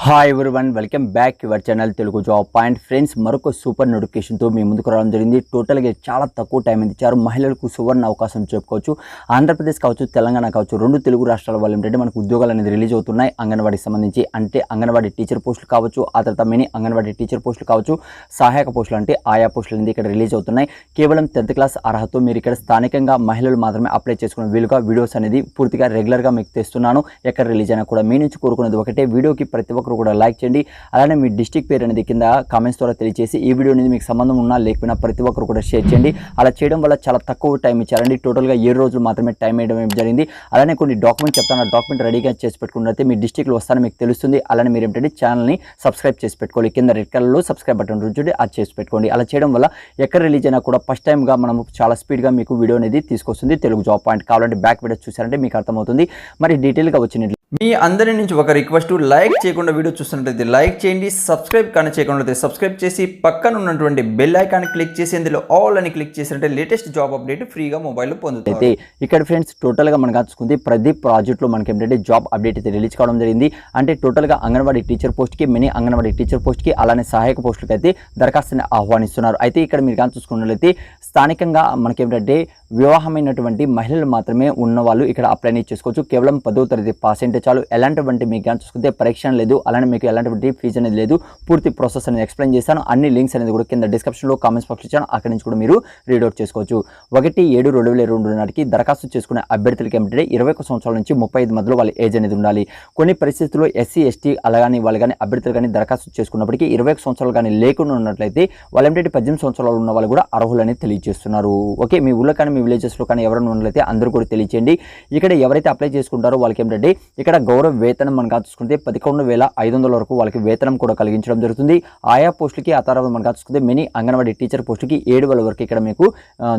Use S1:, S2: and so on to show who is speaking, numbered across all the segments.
S1: Hi everyone, welcome back your channel Telugu job point. Friends, మరొక super నోటిఫికేషన్తో మీ ముందుకు రావడం జరిగింది. టోటల్గా చాలా తక్కువ టైం ఇచ్చారు. మహిళలకు సువర్ణ అవకాశం చెప్పుకోవచ్చు. ఆంధ్రప్రదేశ్ కావచ్చు, తెలంగాణ కావచ్చు, రెండు తెలుగు రాష్ట్రాల వాళ్ళు ఏంటంటే మనకు ఉద్యోగాలు అనేది రిలీజ్ అవుతున్నాయి. అంగన్వాడీకి సంబంధించి అంటే అంగన్వాడీ టీచర్ పోస్టులు కావచ్చు, ఆ తర్వాత మినీ అంగన్వాడీ టీచర్ పోస్టులు కావచ్చు, సహాయక పోస్టులు అంటే ఆయా పోస్టులు అనేది ఇక్కడ రిలీజ్ అవుతున్నాయి. కేవలం 10th క్లాస్ అర్హతతో మీరు ఇక్కడ స్థానికంగా మహిళలు మాత్రమే అప్లై చేసుకునే వీలుగా వీడియోస్ అనేది పూర్తిగా రెగ్యులర్గా మీకు తెస్తున్నాను. ఎక్కడ రిలీజ్ అయినా కూడా మీ నుంచి కోరుకునేది ఒకటే, వీడియోకి ప్రతి ఒక్కరు కూడా లైక్ చేయండి. అలానే మీ డిస్ట్రిక్ట్ పేరు అనేది కింద కామెంట్స్ ద్వారా తెలియజేసి ఈ వీడియో అనేది మీకు సంబంధం ఉన్నా లేకపోయినా ప్రతి ఒక్కరు కూడా షేర్ చేయండి. అలా చేయడం వల్ల చాలా తక్కువ టైం ఇచ్చారండి. టోటల్గా 7 రోజులు మాత్రమే టైం వేయడం జరిగింది. అలానే కొన్ని డాక్యుమెంట్ చెప్తాను, ఆ డాక్యుమెంట్ రెడీగా చేసి పెట్టుకున్నట్లయితే మీ డిస్ట్రిక్ట్లో వస్తానని మీకు తెలుస్తుంది. అలానే మీరు ఏంటంటే ఛానల్ని సబ్స్క్రైబ్ చేసి పెట్టుకోవాలి. కింద రెడ్ కలర్లో సబ్స్క్రైబ్ బటన్ చూడండి, అది చేసి పెట్టుకోండి. అలా చేయడం వల్ల ఎక్కడ రిలీజ్ అయినా కూడా ఫస్ట్ టైంగా మనం చాలా స్పీడ్గా మీకు వీడియో అనేది తీసుకొస్తుంది తెలుగు జాబ్ పాయింట్. కావాలంటే బ్యాక్ వీడియోస్ చూసారంటే మీకు అర్థమవుతుంది. మరి డీటెయిల్గా వచ్చినట్లు మీ అందరి నుంచి ఒక రిక్వెస్ట్, లైక్ చేయకుండా వీడియో చూస్తున్నట్లయితే లైక్ చేయండి, సబ్స్క్రైబ్ కానీ చేయకుండా సబ్స్క్రైబ్ చేసి పక్కన ఉన్నటువంటి బెల్ ఐకాన్ క్లిక్ చేసి ఇందులో ఆల్ అని క్లిక్ చేసినట్టే లేటెస్ట్ జాబ్ అప్డేట్ ఫ్రీగా మొబైల్లో పొందుతారు. అయితే ఇక్కడ ఫ్రెండ్స్ టోటల్గా మనకు చూసుకుంటే ప్రతి ప్రాజెక్ట్లో మనకి ఏంటంటే జాబ్ అప్డేట్ అయితే రిలీజ్ కావడం జరిగింది. అంటే టోటల్గా అంగన్వాడీ టీచర్ పోస్ట్కి, మినీ అంగన్వాడీ టీచర్ పోస్ట్కి, అలానే సహాయక పోస్టులకి అయితే దరఖాస్తుని ఆహ్వానిస్తున్నారు. అయితే ఇక్కడ మీరు కానీ చూసుకున్నట్లయితే స్థానికంగా మనకి ఏంటంటే వివాహమైనటువంటి మహిళలు మాత్రమే ఉన్న వాళ్ళు ఇక్కడ అప్లై చేసుకోవచ్చు. కేవలం 10వ తరగతి పాస్ అయితే చాలు. ఎలాంటివంటి మీకు కానీ చూసుకుంటే పరీక్ష లేదు, అలానే మీకు ఎలాంటి ఫీజు అనేది లేదు. పూర్తి ప్రాసెస్ అనేది ఎక్స్ప్లెయిన్ చేశాను. అన్ని లింక్స్ అనేది కూడా కింద డిస్క్రిప్షన్లో కామెంట్స్ బాక్స్ ఇచ్చాను, అక్కడి నుంచి కూడా మీరు రీడౌట్ చేసుకోవచ్చు. 1/7/2022 నాటికి దరఖాస్తు చేసుకునే అభ్యర్థులకి ఏమిటంటే 21 సంవత్సరాల నుంచి 35 మధ్యలో వాళ్ళ ఏజ్ అనేది ఉండాలి. కొన్ని పరిస్థితుల్లో SC ST అలాగని వాళ్ళు కానీ అభ్యర్థులు కానీ దరఖాస్తు చేసుకున్నప్పటికీ 21 సంవత్సరాలు కానీ లేకుండా ఉన్నట్లయితే వాళ్ళు ఏంటంటే 18 సంవత్సరాలు ఉన్న వాళ్ళు కూడా అర్హులు అనేది తెలియజేస్తున్నారు. ఓకే, మీ ఊళ్ళో కానీ మీ విలేజెస్లో కానీ ఎవరైనా ఉన్నట్లయితే అందరూ కూడా తెలియచేయండి. ఇక్కడ ఎవరైతే అప్లై చేసుకుంటారో వాళ్ళకి ఏంటంటే ఇక్కడ గౌరవ వేతనం మనం చూసుకుంటే 11,500 వరకు వాళ్ళకి వేతనం కూడా కలిగించడం జరుగుతుంది. ఆయా పోస్టులకి ఆ తర్వాత మనం చూసుకుంటే మినీ అంగన్వాడీ టీచర్ పోస్టుకి 7,000 వరకు ఇక్కడ మీకు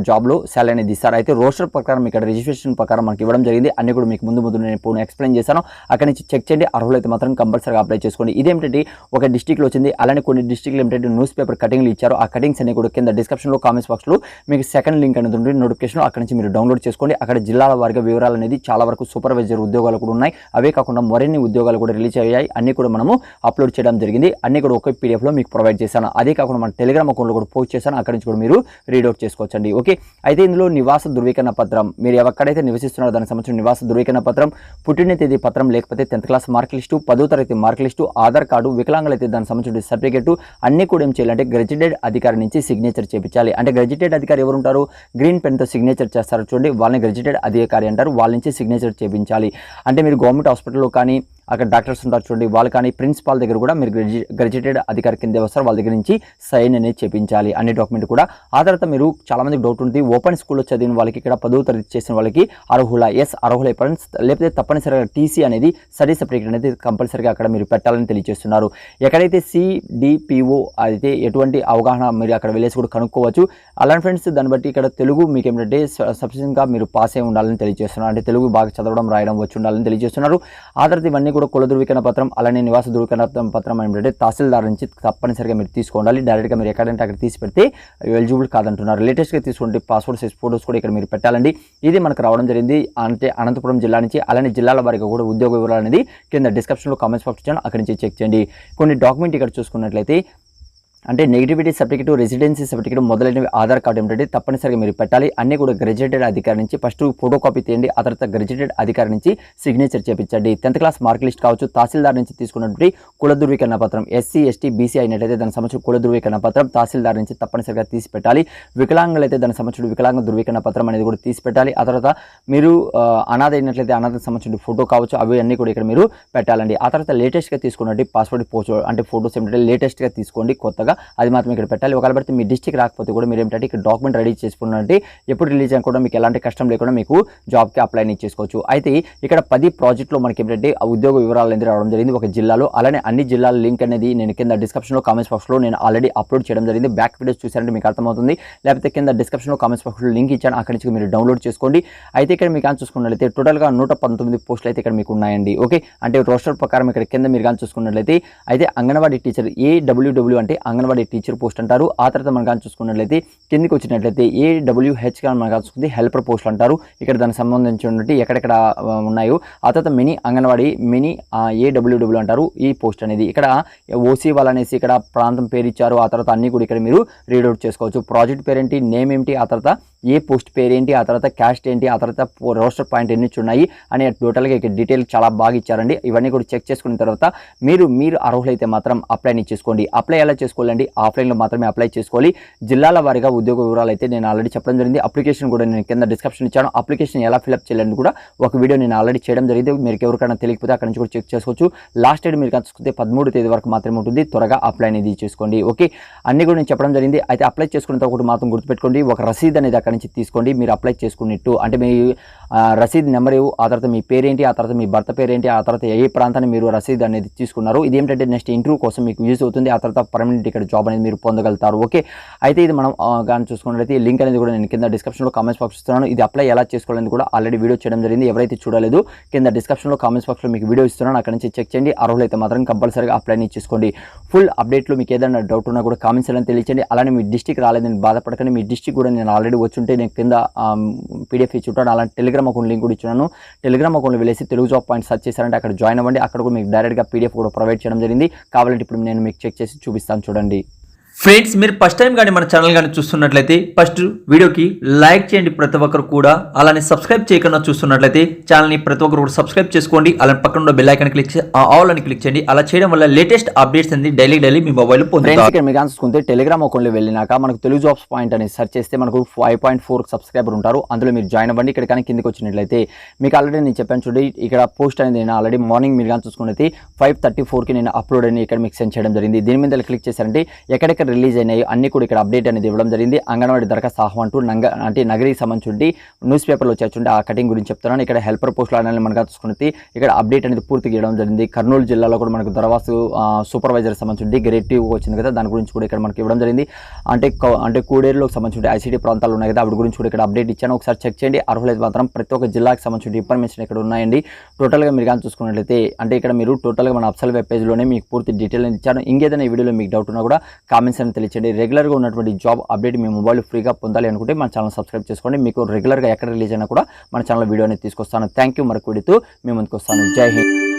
S1: జాబ్లో శాలరీ అనేది ఇస్తారు. అయితే రోస్టర్ ప్రకారం ఇక్కడ రిజిస్ట్రేషన్ ప్రకారం మనకి ఇవ్వడం జరిగింది. అన్ని కూడా మీకు ముందు నేను ఎక్స్ప్లెయిన్ చేశాను. అక్కడి నుంచి చెక్ చేయండి. అర్హులైతే మాత్రం కంపల్సరీగా అప్లై చేసుకోండి. ఇదేంటంటే ఒక డిస్ట్రిక్ట్లో వచ్చింది. అలానే కొన్ని డిస్ట్రిక్ట్లు ఏంటంటే న్యూస్ పేపర్ కటింగ్లు ఇచ్చారు. ఆ కటింగ్స్ అన్ని కూడా కింద డిస్క్రిప్షన్లో కామెంట్స్ బాక్స్లో మీకు సెకండ్ లింక్ అనేది ఉంటుంది నోటిఫికేషన్, అక్కడి నుంచి మీరు డౌన్లోడ్ చేసుకోండి. అక్కడ జిల్లాల వారిగా వివరాలు అనేది చాలా వరకు సూపర్వైజర్ ఉద్యోగాలు కూడా ఉన్నాయి. అవే కాకుండా మరిన్ని ఉద్యోగాలు కూడా రిలీజ్ అయ్యాయి. అన్ని కూడా మనము అప్లోడ్ చేయడం జరిగింది. అన్ని కూడా ఒకే పీడిఎఫ్లో మీకు ప్రొవైడ్ చేశాను. అదే కాకుండా మన టెలిగ్రామ్ అకౌంట్లో కూడా పోస్ట్ చేశాను. అక్కడి నుంచి కూడా మీరు రీడౌట్ చేసుకోవచ్చండి. ఓకే, అయితే ఇందులో నివాస ధృవీకరణ పత్రం, మీరు ఎక్కడైతే నివసిస్తున్నారో దానికి సంబంధించిన నివాస ధృవీకరణ పత్రం, పుట్టిన తేదీ పత్రం, లేకపోతే 10th క్లాస్ మార్క్ లిస్టు, 10వ తరగతి మార్క్ లిస్టు, ఆధార్ కార్డు, వికలాంగులైతే దానికి సంబంధించిన సర్టిఫికేట్ అన్ని కూడా ఏం చేయాలంటే గెజిటెడ్ అధికారి నుంచి సిగ్నేచర్ చేయించాలి. అంటే గెజిటెడ్ అధికారి ఎవరు ఉంటారు, గ్రీన్ పెన్తో సిగ్నేచర్ చేస్తారు చూడండి, వాళ్ళని గెజిటెడ్ అధికారి అంటారు. వాళ్ళ నుంచి సిగ్నేచర్ చేయించాలి. అంటే మీరు గవర్నమెంట్ హాస్పిటల్లో కానీ అక్కడ డాక్టర్స్ ఉంటారు చూడండి, వాళ్ళు కానీ ప్రిన్సిపాల్ దగ్గర కూడా మీరు గెజిటెడ్ అధికారి కింద వస్తారు, వాళ్ళ దగ్గర నుంచి సైన్ అనేది చేయించాలి అన్ని డాక్యుమెంట్ కూడా. ఆ తర్వాత మీరు చాలా మందికి డౌట్ ఉంటుంది, ఓపెన్ స్కూల్లో చదివిన వాళ్ళకి ఇక్కడ 10వ తరగతి చేసిన వాళ్ళకి అర్హుల, ఎస్ అర్హుల, లేకపోతే తప్పనిసరిగా TC అనేది స్టడీ సర్టిఫికేట్ అనేది కంపల్సరీగా అక్కడ మీరు పెట్టాలని తెలియజేస్తున్నారు. ఎక్కడైతే CDPO అయితే ఎటువంటి అవగాహన మీరు అక్కడ వెళ్ళేసి కూడా కనుక్కోవచ్చు. అలాంటి ఫ్రెండ్స్ దాన్ని బట్టి ఇక్కడ తెలుగు మీకు ఏమిటంటే సఫిషియెంట్గా మీరు పాస్ అయి ఉండాలని తెలియజేస్తున్నారు. అంటే తెలుగు బాగా చదవడం రాయడం వచ్చి ఉండాలని తెలియజేస్తున్నారు. ఆ తర్వాత ఇవన్నీ కూడా కుల ధృవీకరణ పత్రం, అలానే నివాస ధృవీకరణ పత్రం ఏంటంటే తహసీల్దార్ నుంచి తప్పనిసరిగా మీరు తీసుకోవాలి. డైరెక్ట్గా మీరు ఎక్కడంటే అక్కడ తీసి పెడితే ఎలిజిబుల్ కాదంటున్నారు. లేటెస్ట్గా తీసుకుంటే పాస్పోర్ట్ సైజ్ ఫోటోస్ కూడా ఇక్కడ మీరు పెట్టాలండి. ఇది మనకు రావడం జరిగింది. అంటే అనంతపురం జిల్లా నుంచి. అలానే జిల్లాల వారికి కూడా ఉద్యోగ వివరాలు అనేది కింద డిస్క్రిప్షన్లో కామెంట్స్ బాక్స్ ఇచ్చాను, అక్కడి నుంచి చెక్ చేయండి. కొన్ని డాక్యుమెంట్ ఇక్కడ చూసుకున్నట్లయితే అంటే నెగిటివిటీ సర్టిఫికేట్, రెసిడెన్సీ సర్టిఫికేట్ మొదలైనవి, ఆధార్ కార్డు ఏమిటంటే తప్పనిసరిగా మీరు పెట్టాలి. అన్నీ కూడా గెజిటెడ్ అధికారి నుంచి ఫస్ట్ ఫోటో కాపీ తీయండి. ఆ తర్వాత గెజిటెడ్ అధికారి నుంచి సిగ్నేచర్ చేయించండి. 10th క్లాస్ మార్క్ లిస్ట్ కావచ్చు, తహసీల్దార్ నుంచి తీసుకున్నటువంటి కుల ధృవీకరణ పత్రం, SC ST BC అయినట్లయితే దానికి సంబంధించిన కుల ధృవీకరణ పత్రం తహసీల్దార్ నుంచి తప్పనిసరిగా తీసి పెట్టాలి. వికలాంగులైతే దానికి సంబంధించిన వికలాంగ ధృవీకరణ పత్రం అనేది కూడా తీసి పెట్టాలి. ఆ తర్వాత మీరు అనాథ అయినట్లయితే అనాథకు సంబంధించిన ఫోటో కావచ్చు, అవి అన్నీ కూడా ఇక్కడ మీరు పెట్టాలండి. ఆ తర్వాత లేటెస్ట్గా తీసుకున్నట్టు పాస్పోర్ట్ ఫోటో అంటే ఫోటోస్ ఏమిటంటే లేటెస్ట్గా తీసుకోండి, కొత్తగా అది మాత్రం ఇక్కడ పెట్టాలి. ఒకవేళ పడితే మీ డిస్ట్రిక్ట్ రాకపోతే కూడా మీరు ఏంటంటే ఇక్కడ డాక్యుమెంట్ రెడీ చేసుకున్నట్టు ఎప్పుడు రిలీజ్ అయినా కూడా మీకు ఎలాంటి కష్టం లేకుండా మీకు జాబ్కి అప్లై చేసుకోవచ్చు. అయితే ఇక్కడ 10 ప్రాజెక్టులో మనకి ఏంటంటే ఉద్యోగ వివరాలు అనేది రావడం జరిగింది ఒక జిల్లాలో. అలానే అన్ని జిల్లాల లింక్ అనేది నేను కింద డిస్క్రిప్షన్లో కామెంట్స్ బాక్స్లో నేను ఆల్రెడీ అప్లోడ్ చేయడం జరిగింది. బ్యాక్ వీడియోస్ చూసారంటే మీకు అర్థమవుతుంది. లేకపోతే కింద డిస్క్రిప్షన్లో కామెంట్స్ బాక్స్లో లింక్ ఇచ్చాను, అక్కడి నుంచి మీరు డౌన్లోడ్ చేసుకోండి. అయితే ఇక్కడ మీకు కానీ చూసుకున్నట్లయితే టోటల్గా 119 పోస్టులు అయితే ఇక్కడ మీకు ఉన్నాయండి. ఓకే, అంటే రోస్టర్ ప్రకారం ఇక్కడ కింద మీరు కానీ చూసుకున్నట్లయితే అయితే అంగన్వాడీ టీచర్ AWW అంటే అంగన్వాడీ అంగన్వాడీ టీచర్ పోస్ట్ అంటారు. ఆ తర్వాత మనం కానీ చూసుకున్నట్లయితే కిందికి వచ్చినట్లయితే AWH గా మనం చూసుకుంటే హెల్పర్ పోస్ట్ అంటారు. ఇక్కడ దానికి సంబంధించినటువంటి ఎక్కడెక్కడ ఉన్నాయో ఆ తర్వాత మినీ అంగన్వాడీ మినీ AWW అంటారు ఈ పోస్ట్ అనేది. ఇక్కడ ఓసీ వాళ్ళనేసి ఇక్కడ ప్రాంతం పేరు ఇచ్చారు. ఆ తర్వాత అన్ని కూడా ఇక్కడ మీరు రీడౌట్ చేసుకోవచ్చు. ప్రాజెక్ట్ పేరు ఏంటి, నేమ్ ఏంటి, ఆ తర్వాత ఏ పోస్ట్ పేరు ఏంటి, ఆ తర్వాత క్యాస్ట్ ఏంటి, ఆ తర్వాత రోస్టర్ పాయింట్ ఎన్ని ఉన్నాయి అని టోటల్గా ఇక్కడ డీటెయిల్ చాలా బాగా ఇచ్చారండి. ఇవన్నీ కూడా చెక్ చేసుకున్న తర్వాత మీరు అర్హులైతే మాత్రం అప్లైని చేసుకోండి. అప్లై ఎలా చేసుకోవాలండి, ఆఫ్లైన్లో మాత్రమే అప్లై చేసుకోవాలి. జిల్లాల వారీగా ఉద్యోగ వివరాలు అయితే నేను ఆల్రెడీ చెప్పడం జరిగింది. అప్లికేషన్ కూడా నేను కింద డిస్క్రిప్షన్ ఇచ్చాను. అప్లికేషన్ ఎలా ఫిల్అప్ చేయాలని కూడా ఒక వీడియో నేను ఆల్రెడీ చేయడం జరిగింది. మీరు ఎవరికైనా తెలియకపోతే అక్కడ నుంచి కూడా చెక్ చేసుకోవచ్చు. లాస్ట్ డేట్ మీరు చూసుకుంటే 13వ తేదీ వరకు మాత్రమే ఉంటుంది. త్వరగా అప్లై అనేది చేసుకోండి. ఓకే, అన్ని కూడా నేను చెప్పడం జరిగింది. అయితే అప్లై చేసుకున్న ఒకటి మాత్రం గుర్తుపెట్టుకోండి, ఒక రసీద్ అనేది అక్కడ నుంచి తీసుకోండి. మీరు అప్లై చేసుకున్నట్టు అంటే మీ రసీద్ నెంబర్, ఆ తర్వాత మీ పేరేంటి, ఆ తర్వాత మీ భర్త పేరేంటి, ఆ తర్వాత ఏ ప్రాంతాన్ని మీరు రసీద్ అనేది తీసుకున్నారు. ఇది ఏంటంటే నెక్స్ట్ ఇంటర్వ్యూ కోసం మీకు యూజ్ అవుతుంది. ఆ తర్వాత పర్మనెంట్ ఇక్కడ జాబ్ అనేది మీరు పొందగలుగుతారు. ఓకే, అయితే ఇది మనం కానీ చూసుకున్నట్లయితే లింక్ అనేది కూడా నేను కింద డిస్క్రిప్షన్లో కామెంట్స్ బాక్స్ ఇస్తున్నాను. ఇది అప్లై ఎలా చేసుకోవాలని కూడా ఆల్రెడీ వీడియో చేయడం జరిగింది. ఎవరైతే చూడలేదు కింద డిస్క్రిప్షన్లో కామెంట్స్ బాక్స్లో మీకు వీడియో ఇస్తున్నాను, అక్కడ నుంచి చెక్ చేయండి. అర్హులైతే మాత్రం కంపల్సరీగా అప్లై చేసుకోండి. ఫుల్ అప్డేట్లో మీకు ఏదైనా డౌట్ ఉన్నా కూడా కామెంట్స్ అని తెలియచేయండి. అలానే మీ డిస్టిక్ రాలేదని బాధపడకండి. మీ డిస్టిక్ కూడా నేను ఆల్రెడీ వచ్చి ఉంటే నేను కింద PDF ఇచ్చి ఉంటాను. అలాంటి టెలిగ్రామ్ అకౌంట్ లింక్ కూడా ఇచ్చున్నాను. టెలిగ్రామ్ అకౌంట్లో వెళ్ళేసి తెలుగు జాబ్ పాయింట్ సెర్చ్ చేశారంటే అక్కడ జాయిన్ అవ్వండి. అక్కడ కూడా మీకు డైరెక్ట్గా PDF కూడా ప్రొవైడ్ చేయడం జరిగింది. కావాలంటే ఇప్పుడు నేను మీకు చెక్ చేసి చూపిస్తాను, చూడండి.
S2: ఫ్రెండ్స్, మీరు ఫస్ట్ టైం కానీ మన ఛానల్ కానీ చూస్తున్నట్లయితే ఫస్ట్ వీడియోకి లైక్ చేయండి ప్రతి ఒక్కరు కూడా. అలానే సబ్స్క్రైబ్ చేయకుండా చూస్తున్నట్లయితే ఛానల్ని ప్రతి ఒక్కరు కూడా సబ్స్క్రైబ్ చేసుకోండి. అలానే పక్కన ఉన్న బెల్ ఐకాన్ క్లిక్ చేసి ఆల్ అని క్లిక్ చేయండి. అలా చేయడం వల్ల లేటెస్ట్ అప్డేట్స్ అనేది డైలీ మీ మొబైల్ పొందుతారు.
S1: ఇక్కడ మీకు చూసుకుంటే టెలిగ్రామ్ అకౌంట్లో వెళ్ళినాక మనకు తెలుగు జాబ్స్ పాయింట్ అనేది సెర్చ్ చేస్తే మనకు 5.4 సబ్స్క్రైబర్ ఉంటారు. అందులో మీరు జాయిన్ అవ్వండి. ఇక్కడ కానీ కిందకి వచ్చినట్లయితే మీకు ఆల్రెడీ నేను చెప్పాను చూడండి, ఇక్కడ పోస్ట్ అనేది నేను ఆల్రెడీ మార్నింగ్ మీరు కానీ చూసుకున్నట్లయితే 5:34కి నేను అప్లోడ్ అని ఇక్కడ మీకు సెండ్ చేయడం జరిగింది. దీని మీద క్లిక్ చేశారంటే ఎక్కడెక్కడ రిలీజ్ అయినాయి అన్ని కూడా ఇక్కడ అప్డేట్ అనేది ఇవ్వడం జరిగింది. అంగన్వాడీ దరఖాస్తు ఆహ్వానంటూ అంటే నగరికి సంబంధించి న్యూస్ పేపర్లో వచ్చేటువంటి ఆ కటింగ్ గురించి చెప్తున్నాను. ఇక్కడ హెల్పర్ పోస్టులు అనేది మనకు చూసుకుంటే ఇక్కడ అప్డేట్ అనేది పూర్తిగా ఇవ్వడం జరిగింది. కర్నూలు జిల్లాలో కూడా మనకు దరఖాస్తు సూపర్వైజర్ సంబంధించి గ్రేడ్ 2 వచ్చింది కదా, దాని గురించి కూడా ఇక్కడ మనకి ఇవ్వడం జరిగింది. అంటే కూడేరులోకి సంబంధించి ICT ప్రాంతాలు ఉన్నాయి కదా, అవి గురించి కూడా ఇక్కడ అప్డేట్ ఇచ్చాను. ఒకసారి చెక్ చేయండి. అర్హులైతే మాత్రం ప్రతి ఒక్క జిల్లాకి సంబంధించిన ఇన్ఫర్మేషన్ ఇక్కడ ఉన్నాయండి. టోటల్గా మీరు కానీ చూసుకున్నట్లయితే అంటే ఇక్కడ మీరు టోటల్గా మన అఫ్సల్ వెబ్ పేజ్లోనే మీకు పూర్తి డీటెయిల్ ఇచ్చాను. ఇంకేదైనా ఈ వీడియోలో మీకు డౌట్ ఉన్నా కూడా కామెంట్స్ అని తెలియచేయండి. రెగ్యులర్గా ఉన్నటువంటి జాబ్ అప్డేట్ మీ మొబైల్ ఫ్రీగా పొందాలి అనుకుంటే మన ఛానల్ సబ్స్క్రైబ్ చేసుకోండి. మీకు రెగ్యులర్గా ఎక్కడ రిలీజ్ అయినా కూడా మన ఛానల్ వీడియో అనేది తీసుకొస్తాను. Thank you. మరొక వీడియోతో మీ ముందుకు వస్తాను. జై హింద్.